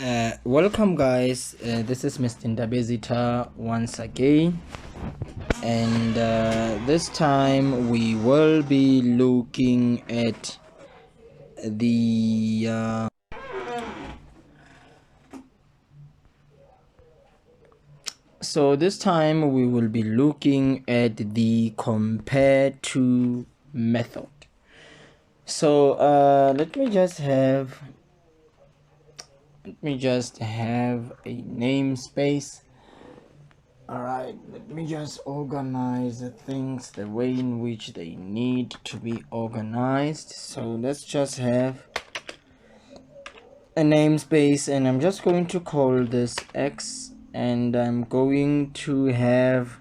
Welcome guys, this is Mr. Ndabezita once again, and this time we will be looking at the this time we will be looking at the compare to method. So let me just have a namespace. Alright, let me just organize the things the way in which they need to be organized. So let's just have a namespace, and I'm just going to call this X, and I'm going to have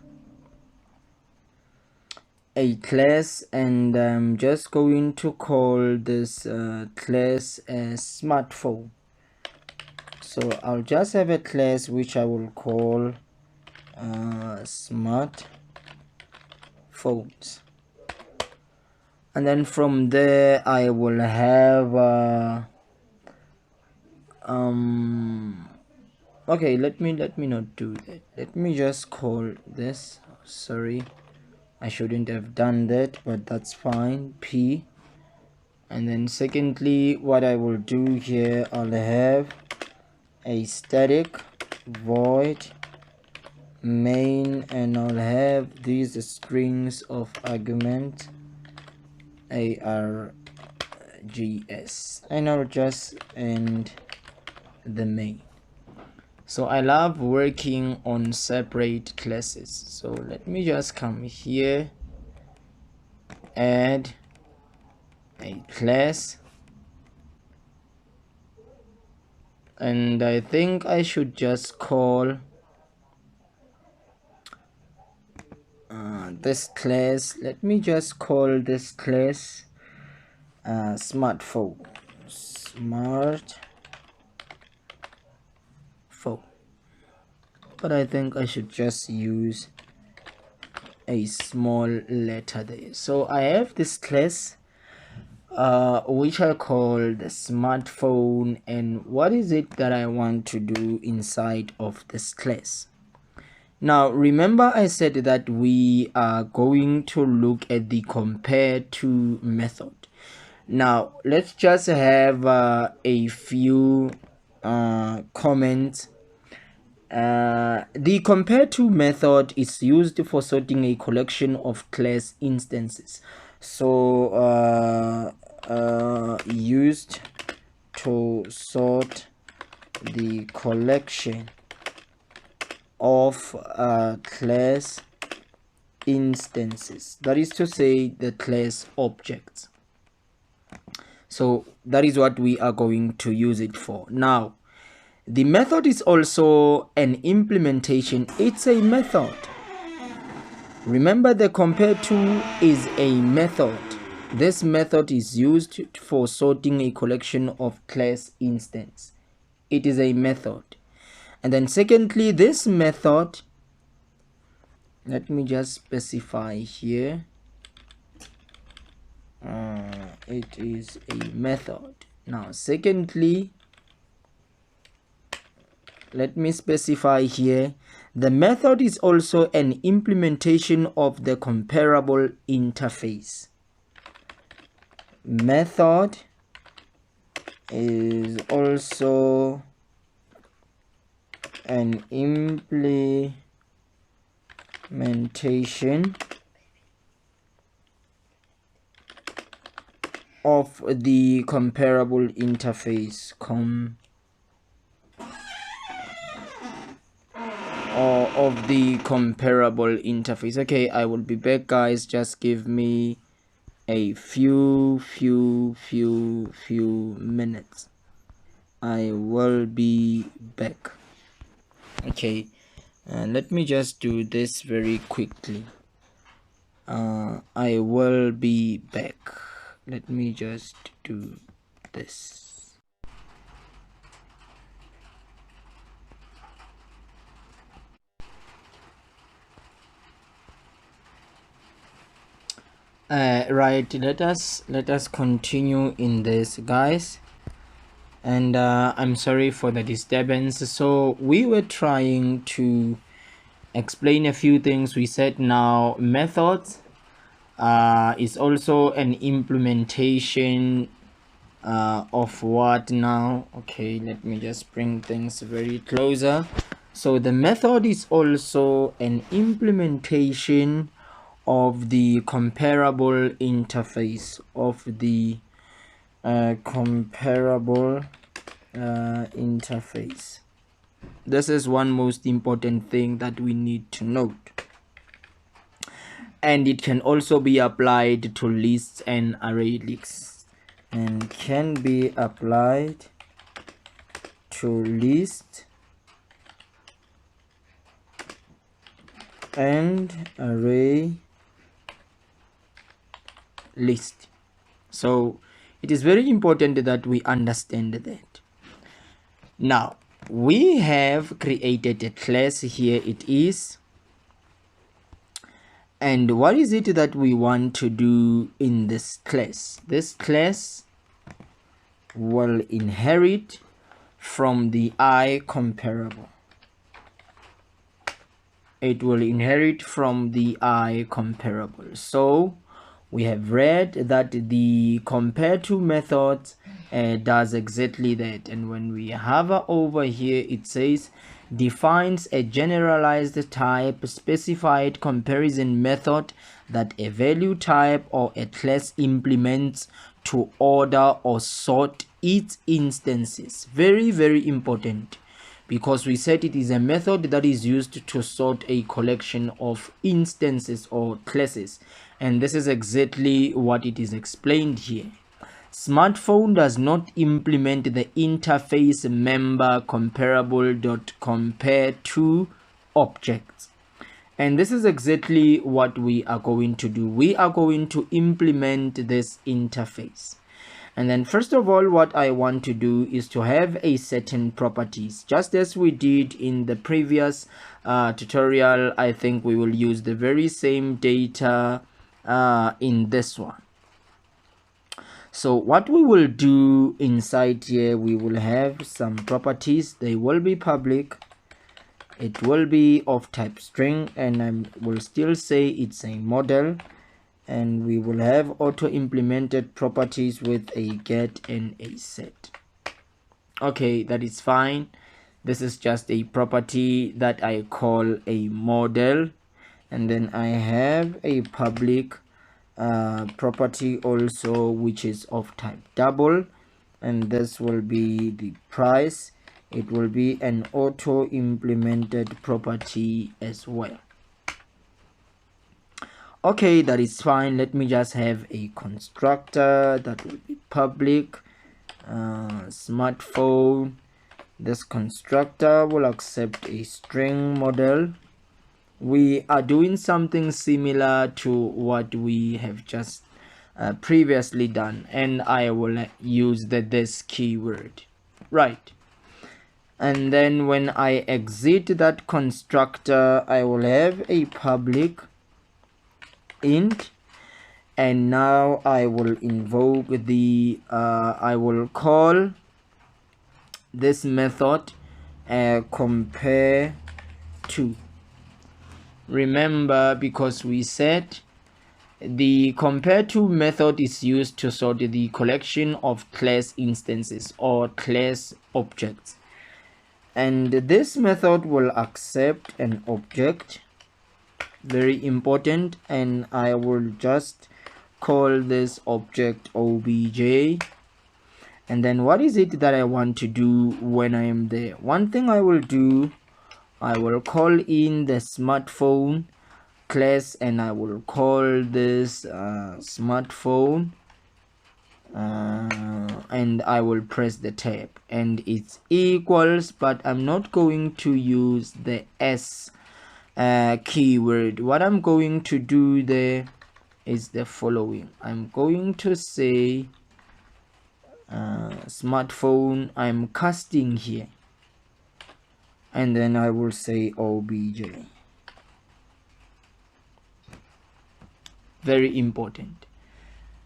a class, and I'm just going to call this class as smartphone. So I'll just have a class which I will call smart phones, and then from there I will have okay, let me not do that. Let me just call this, sorry, I shouldn't have done that, but that's fine, P. And then secondly, what I will do here, I'll have a static void main, and I'll have these strings of argument args, and I'll just end the main. So I love working on separate classes. So let me just come here, add a class, and I think I should just call this class, let me just call this class smartphone. But I think I should just use a small letter there. So I have this class which I call the smartphone, and what is it that I want to do inside of this class? Now remember, I said that we are going to look at the compare to method. Now let's just have a few comments. The compare to method is used for sorting a collection of class instances. So used to sort the collection of class instances, that is to say the class objects. So that is what we are going to use it for. Now the method is also an implementation. It's a method. Remember, the compare to is a method. This method is used for sorting a collection of class instance. It is a method. And then secondly, this method, let me just specify here, it is a method. Now secondly, let me specify here, the method is also an implementation of the comparable interface. Method is also an implementation of the comparable interface, of the comparable interface. Okay, I will be back guys, just give me a few minutes. I will be back. Okay, let me just do this very quickly. I will be back. Let me just do this. Right, let us continue in this guys. And I'm sorry for the disturbance. So we were trying to explain a few things. We said now methods is also an implementation of what now. Okay, let me just bring things very closer. So the method is also an implementation of the comparable interface of the comparable interface. This is one most important thing that we need to note, and it can also be applied to lists and array lists, and can be applied to list and array list. So it is very important that we understand that. Now we have created a class here, it is, and what is it that we want to do in this class? This class will inherit from the I comparable. It will inherit from the I comparable. So we have read that the copyTo method does exactly that, and when we hover over here, it says defines a generalized type specified comparison method that a value type or a class implements to order or sort its instances. Very, very important, because we said it is a method that is used to sort a collection of instances or classes, and this is exactly what it is explained here. Smartphone does not implement the interface member comparable.compare2 objects, and this is exactly what we are going to do. We are going to implement this interface. And then first of all, what I want to do is to have a certain properties, just as we did in the previous tutorial. I think we will use the very same data in this one. So what we will do inside here, we will have some properties. They will be public, it will be of type string, and I will still say it's a model, and we will have auto implemented properties with a get and a set. Okay, that is fine. This is just a property that I call a model, and then I have a public property also, which is of type double, and this will be the price. It will be an auto implemented property as well. Okay, that is fine. Let me just have a constructor that will be public smartphone. This constructor will accept a string model. We are doing something similar to what we have just previously done, and I will use the this keyword, right? And then when I exit that constructor, I will have a public int, and now I will invoke the I will call this method compare to. Remember, because we said the copyTo method is used to sort the collection of class instances or class objects, and this method will accept an object, very important, and I will just call this object obj. And then what is it that I want to do when I am there? One thing I will do, I will call in the smartphone class, and I will call this smartphone, and I will press the tab, and it's equals, but I'm not going to use the s keyword. What I'm going to do there is the following. I'm going to say smartphone, I'm casting here, and then I will say obj. Very important.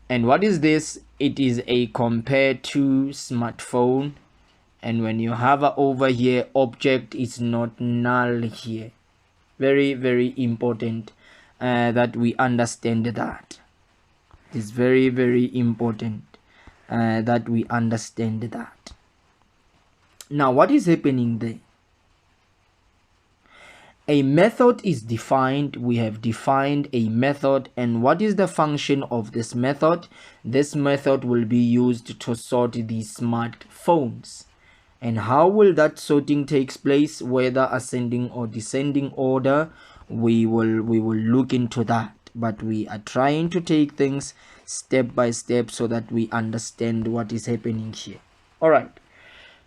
And what is this? It is a copyTo smartphone, and when you hover over here, object is not null here. Very, very important that we understand that. It's very, very important that we understand that. Now, what is happening there? A method is defined. We have defined a method, and what is the function of this method? This method will be used to sort the smartphones. And how will that sorting takes place, whether ascending or descending order? We will look into that, but we are trying to take things step by step so that we understand what is happening here. All right,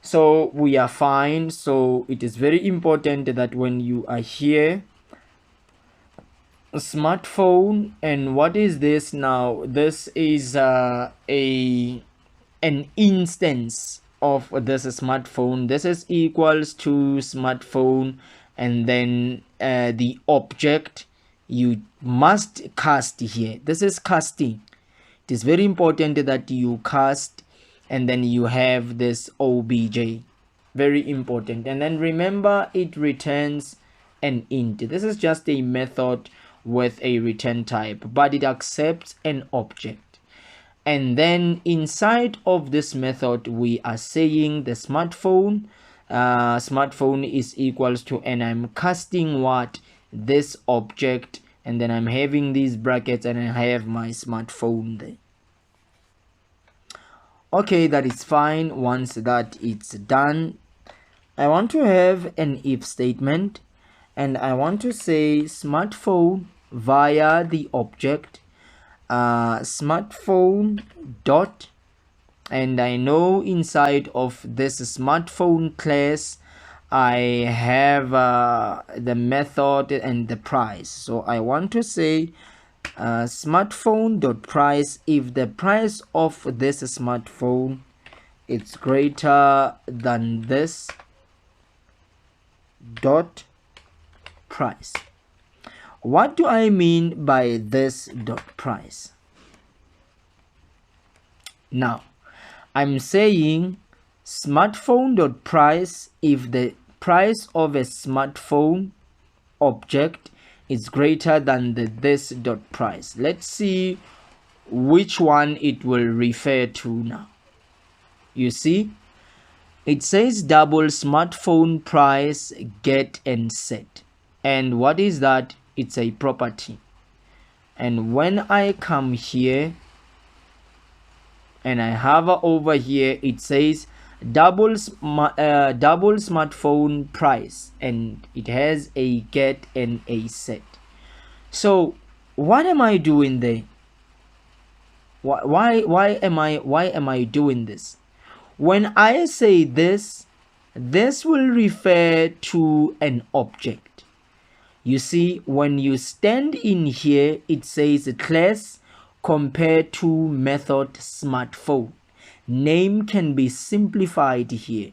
so we are fine. So it is very important that when you are here, a smartphone, and what is this now? This is an instance of this smartphone. This is equals to smartphone, and then the object you must cast here. This is casting. It is very important that you cast, and then you have this obj. Very important. And then remember, it returns an int. This is just a method with a return type, but it accepts an object. And then inside of this method, we are saying the smartphone is equals to, and I'm casting what? This object, and then I'm having these brackets, and I have my smartphone there. Okay, that is fine. Once that it's done, I want to have an if statement, and I want to say smartphone via the object smartphone dot, and I know inside of this smartphone class I have the method and the price. So I want to say smartphone dot price if the price of this smartphone is greater than this dot price. What do I mean by this dot price? Now, I'm saying smartphone dot price if the price of a smartphone object is greater than this dot price. Let's see which one it will refer to now. You see, it says double smartphone price get and set. And what is that? It's a property. And when I come here and I hover over here, it says double smartphone price, and it has a get and a set. So what am I doing there? Why am I doing this? When I say this will refer to an object. You see, when you stand in here, it says class compared to method smartphone. Name can be simplified here.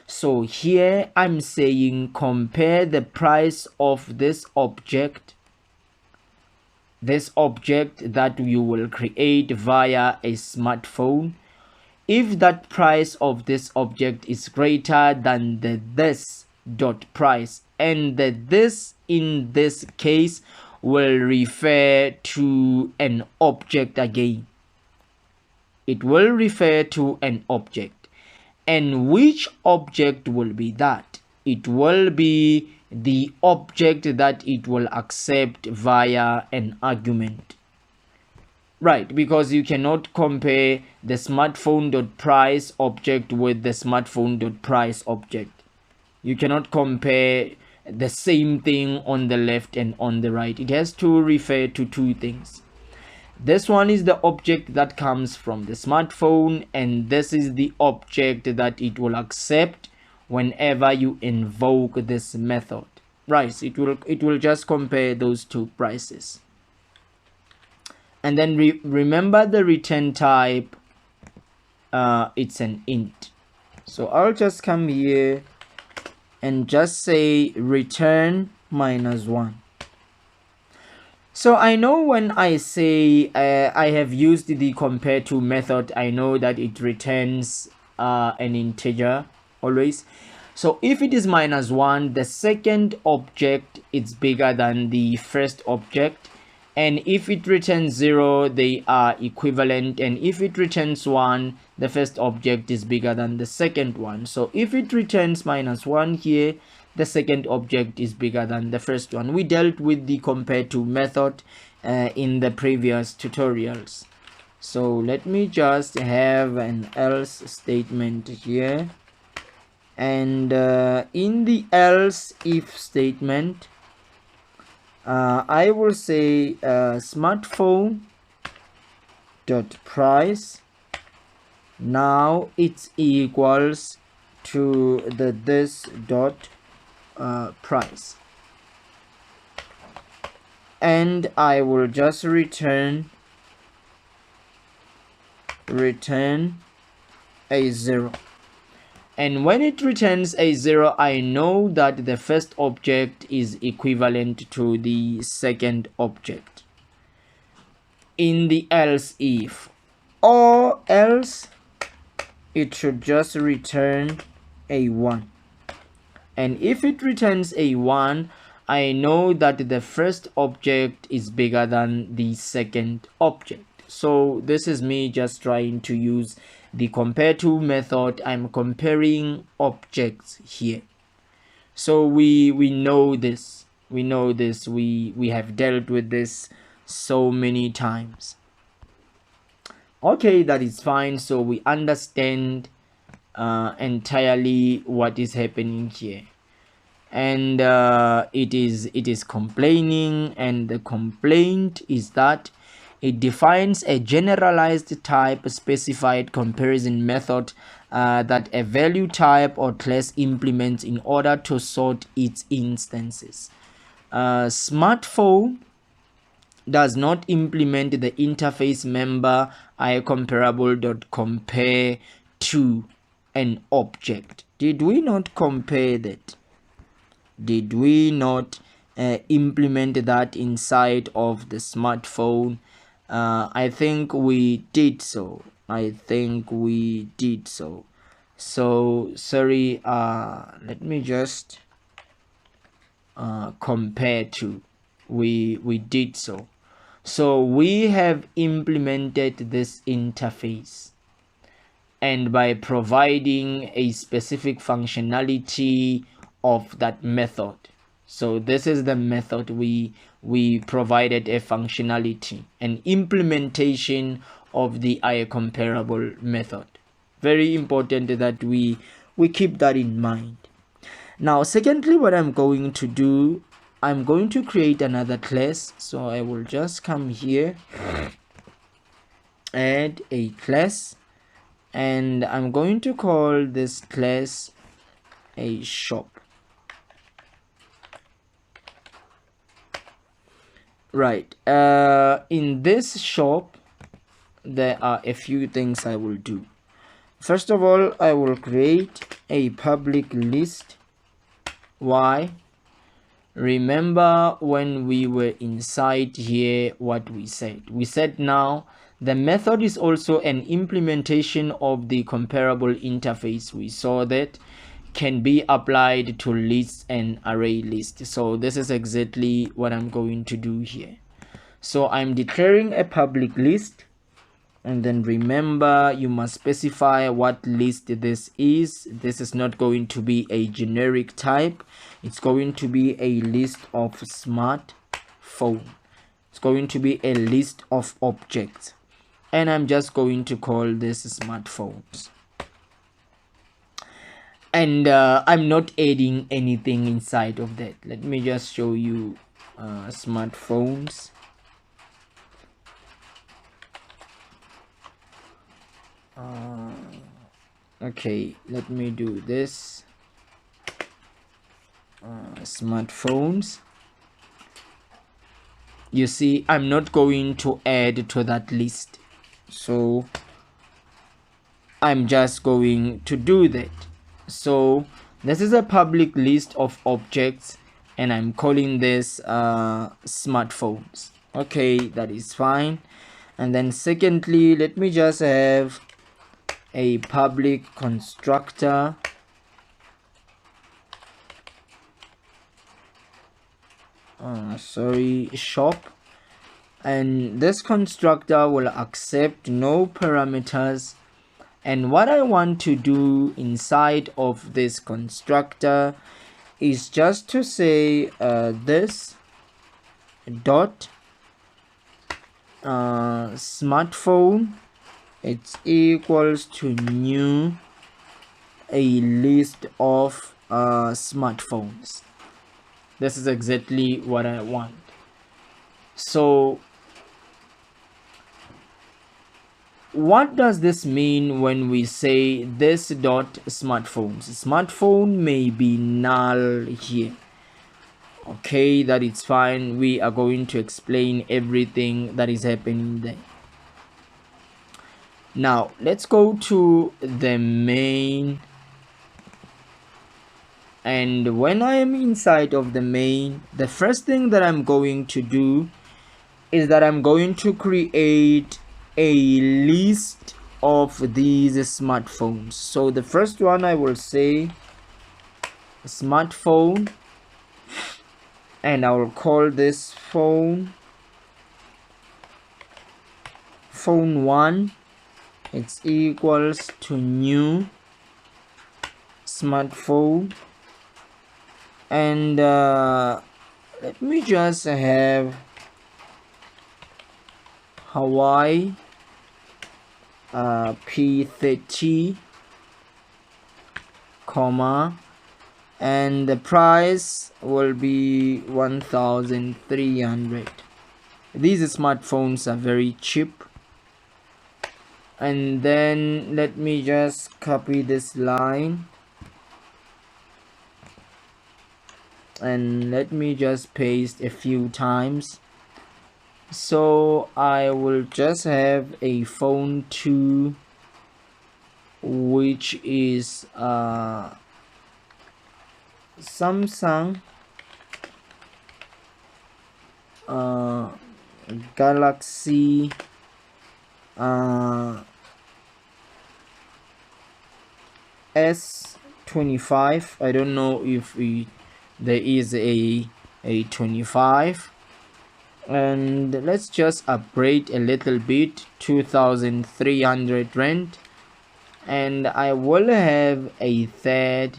So here I'm saying compare the price of this object that you will create via a smartphone. If that price of this object is greater than this dot price, and this in this case will refer to an object again. It will refer to an object. And which object will be that? It will be the object that it will accept via an argument. Right, because you cannot compare the smartphone.price object with the smartphone.price object. You cannot compare the same thing on the left and on the right. It has to refer to two things. This one is the object that comes from the smartphone, and this is the object that it will accept whenever you invoke this method. Right, it will just compare those two prices. And then remember the return type, it's an int. So I'll just come here and just say return -1. So I know when I say I have used the compare to method, I know that it returns an integer. always. So if it is -1, the second object is bigger than the first object, and if it returns 0, they are equivalent, and if it returns 1, the first object is bigger than the second one. So if it returns -1 here, the second object is bigger than the first one. We dealt with the copyTo method in the previous tutorials. So let me just have an else statement here, and in the else if statement, I will say smartphone dot price, now it's equals to the this dot price, and I will just return a 0. And when it returns a 0, I know that the first object is equivalent to the second object in the else if, or else it should just return a 1. And if it returns a 1, I know that the first object is bigger than the second object. So this is me just trying to use the copyTo method. I'm comparing objects here. So we know this. We have dealt with this so many times. Okay, that is fine. So we understand entirely what is happening here. And it is complaining, and the complaint is that it defines a generalized type specified comparison method that a value type or class implements in order to sort its instances. Smartphone does not implement the interface member compare to an object. Did we not compare that? Did we not implement that inside of the smartphone? I think we did so. So sorry, let me just compare to. We did so. So we have implemented this interface, and by providing a specific functionality of that method. So this is the method we provided a functionality, an implementation of the comparable method. Very important that we keep that in mind. Now secondly, what I'm going to do, I'm going to create another class. So I will just come here, add a class, and I'm going to call this class a shop. Right, in this shop there are a few things I will do. First of all, I will create a public list. Why? Remember when we were inside here what we said now the method is also an implementation of the comparable interface. We saw that can be applied to lists and array lists. So this is exactly what I'm going to do here. So I'm declaring a public list, and then remember you must specify what list this is. This is not going to be a generic type. It's going to be a list of smartphone. It's going to be a list of objects, and I'm just going to call this smartphones. And I'm not adding anything inside of that. Let me just show you smartphones. Okay, let me do this. Smartphones. You see, I'm not going to add to that list, so I'm just going to do that. So this is a public list of objects, and I'm calling this smartphones. Okay, that is fine. And then secondly, let me just have a public constructor shop, and this constructor will accept no parameters. And what I want to do inside of this constructor is just to say this dot smartphone, it's equals to new a list of smartphones. This is exactly what I want. So what does this mean when we say this dot smartphones? Smartphone may be null here. Okay, that is fine. We are going to explain everything that is happening there. Now let's go to the main, and when I am inside of the main, the first thing that I'm going to do is that I'm going to create a list of these smartphones. So the first one, I will say smartphone, and I will call this phone 1. It's equals to new smartphone, and let me just have Hawaii P30, comma, and the price will be 1,300. These smartphones are very cheap. And then let me just copy this line, and let me just paste a few times. So I will just have a phone 2, which is Samsung Galaxy S25. I don't know if there is a 25, and let's just upgrade a little bit, 2,300 rand, and I will have a third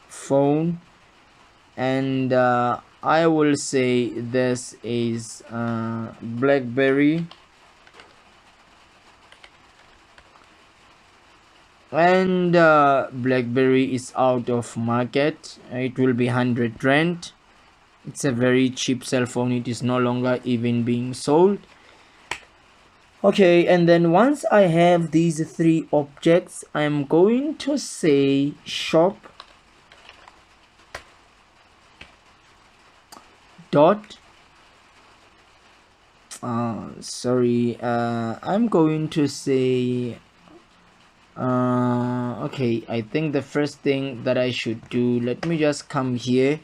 phone, and I will say this is BlackBerry, and BlackBerry is out of market. It will be 100 rand. It's a very cheap cell phone. It is no longer even being sold. Okay, and then once I have these 3 objects, I'm going to say shop dot I'm going to say okay, I think the first thing that I should do, let me just come here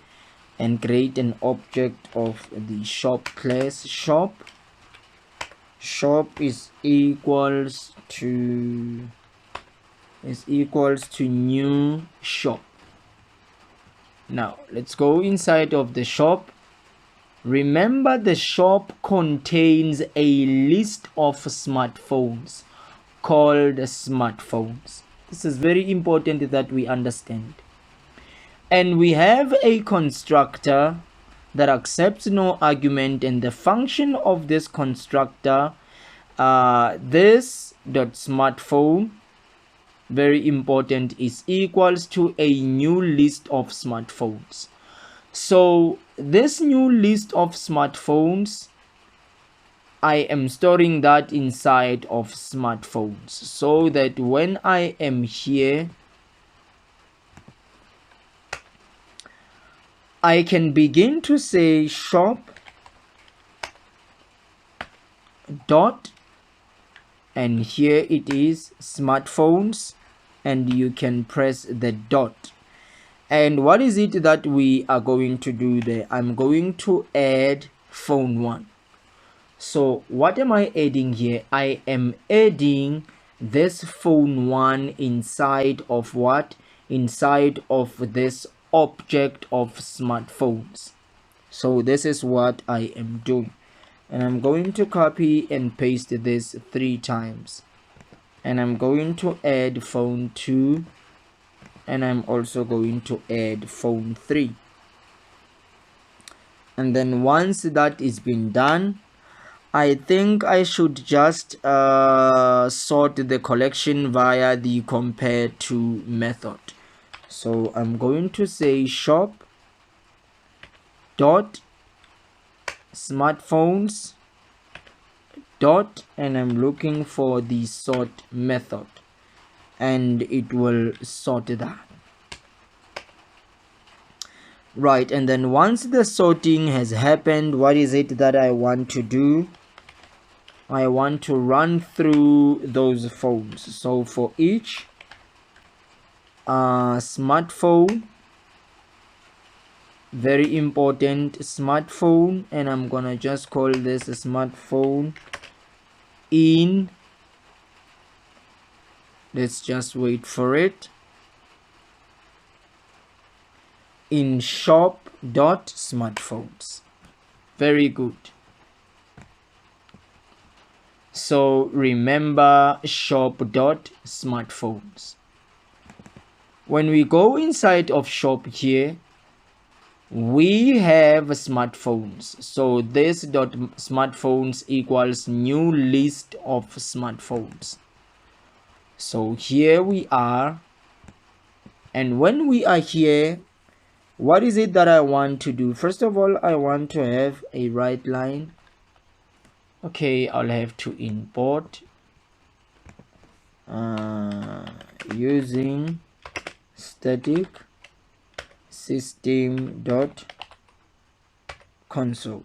and create an object of the shop class. Shop is equals to new shop. Now let's go inside of the shop. Remember, the shop contains a list of smartphones called smartphones. This is very important that we understand. And we have a constructor that accepts no argument, and the function of this constructor, this dot smartphone, very important, is equals to a new list of smartphones. So this new list of smartphones, I am storing that inside of smartphones, so that when I am here, I can begin to say shop dot, and here it is smartphones, and you can press the dot. And what is it that we are going to do there? I'm going to add phone 1. So what am I adding here? I am adding this phone 1 inside of what? Inside of this object of smartphones. So this is what I am doing, and I'm going to copy and paste this 3 times, and I'm going to add phone 2, and I'm also going to add phone 3. And then once that is been done, I think I should just sort the collection via the compare to method. So I'm going to say shop dot smartphones dot, and I'm looking for the sort method, and it will sort that. Right, and then once the sorting has happened, what is it that I want to do? I want to run through those phones. So for each smartphone, very important, smartphone, and I'm gonna just call this a smartphone in, let's just wait for it, in shop dot smartphones. Very good. So remember shop dot smartphones. When we go inside of shop here, we have smartphones. So this dot smartphones equals new list of smartphones. So here we are, and when we are here, what is it that I want to do? First of all, I want to have a right line. Okay, I'll have to import using static system dot console.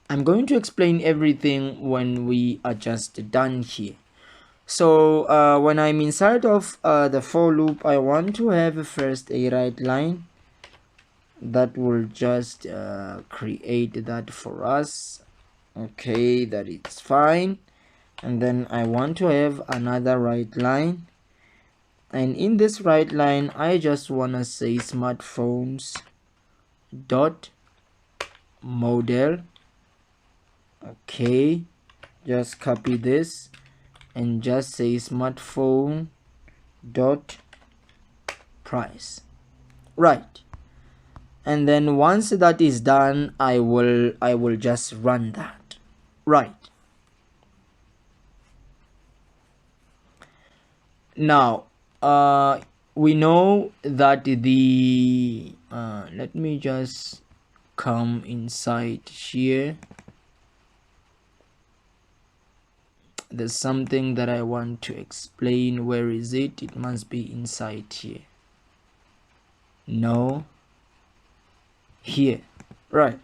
I'm going to explain everything when we are just done here. So when I'm inside of the for loop, I want to have first a right line that will just create that for us. Okay, that is fine. And then I want to have another right line, and in this right line I just want to say smartphones dot model. Okay, just copy this and just say smartphone dot price. Right, and then once that is done, I will just run that. Right, now we know that the let me just come inside here. There's something that I want to explain. Where is it? It must be inside here. No, here. Right,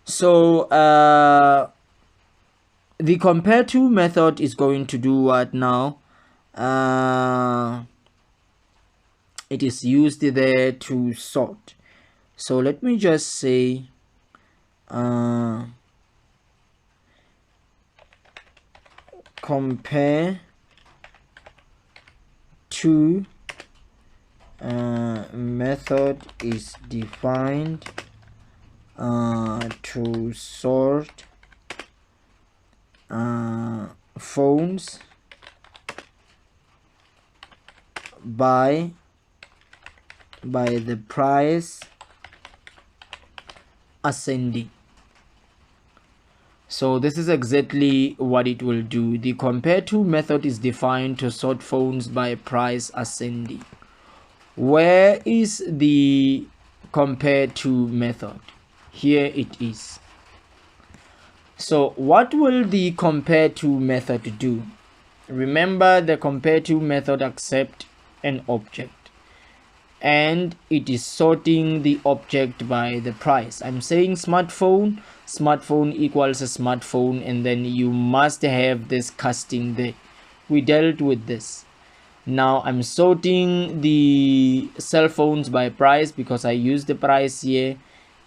so the compare to method is going to do what now? It is used there to sort. So let me just say compare to method is defined to sort phones by the price ascending. So this is exactly what it will do. The compare to method is defined to sort phones by price ascending. Where is the compare to method? Here it is. So what will the compare to method do? Remember, the compare to method accepts an object, and it is sorting the object by the price. I'm saying smartphone equals a smartphone, and then you must have this casting there. We dealt with this. Now I'm sorting the cell phones by price because I use the price here.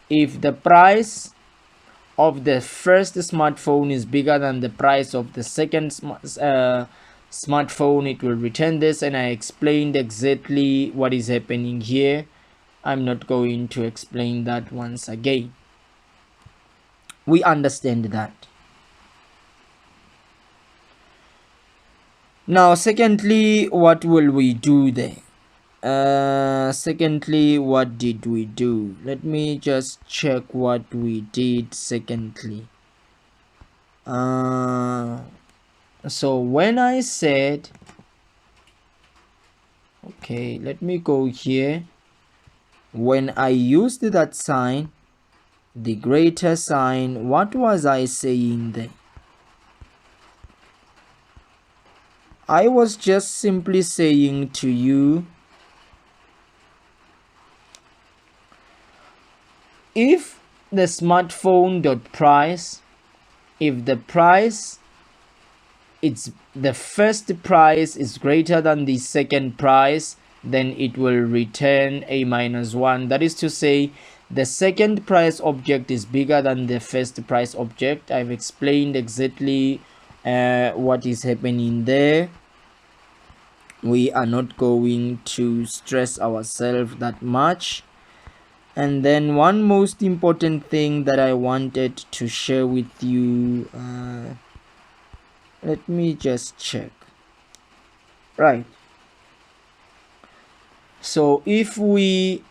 If the price of the first smartphone is bigger than the price of the second smartphone, it will return this, and I explained exactly what is happening here. I'm not going to explain that once again. We understand that. Now, secondly, what will we do there? Secondly, what did we do? Let me just check what we did secondly. So when I said, okay, let me go here. When I used that sign, the greater sign, what was I saying there? I was just simply saying to you, if the smartphone dot price, if the price, it's the first price is greater than the second price, then it will return a -1. That is to say, the second price object is bigger than the first price object. I've explained exactly what is happening there. We are not going to stress ourselves that much. And then one most important thing that I wanted to share with you, let me just check. Right, so if we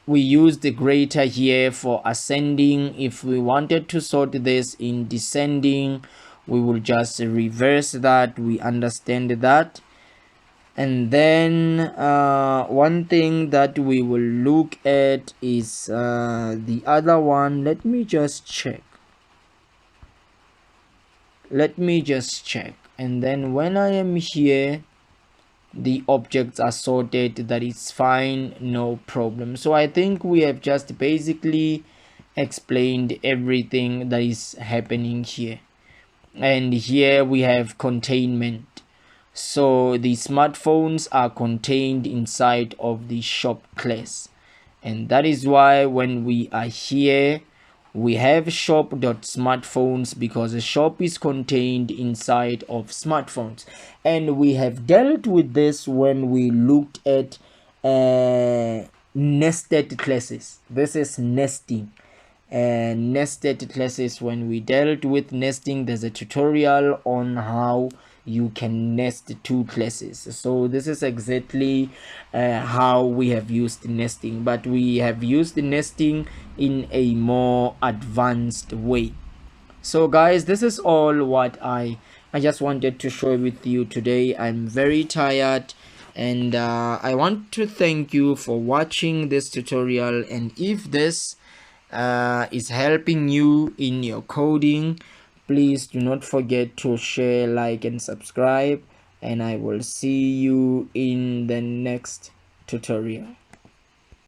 use the greater here for ascending, if we wanted to sort this in descending, we will just reverse that. We understand that. And then one thing that we will look at is the other one. Let me just check. And then when I am here, the objects are sorted. That is fine, no problem. So I think we have just basically explained everything that is happening here. And here we have containment. So the smartphones are contained inside of the shop class, and that is why when we are here, we have shop.smartphones, because the shop is contained inside of smartphones. And we have dealt with this when we looked at nested classes. This is nesting. Nested classes, when we dealt with nesting, there's a tutorial on how you can nest two classes. So this is exactly how we have used nesting, but we have used nesting in a more advanced way. So guys, this is all what I just wanted to share with you today. I'm very tired, and I want to thank you for watching this tutorial. And if this is helping you in your coding, please do not forget to share, like, and subscribe, and I will see you in the next tutorial.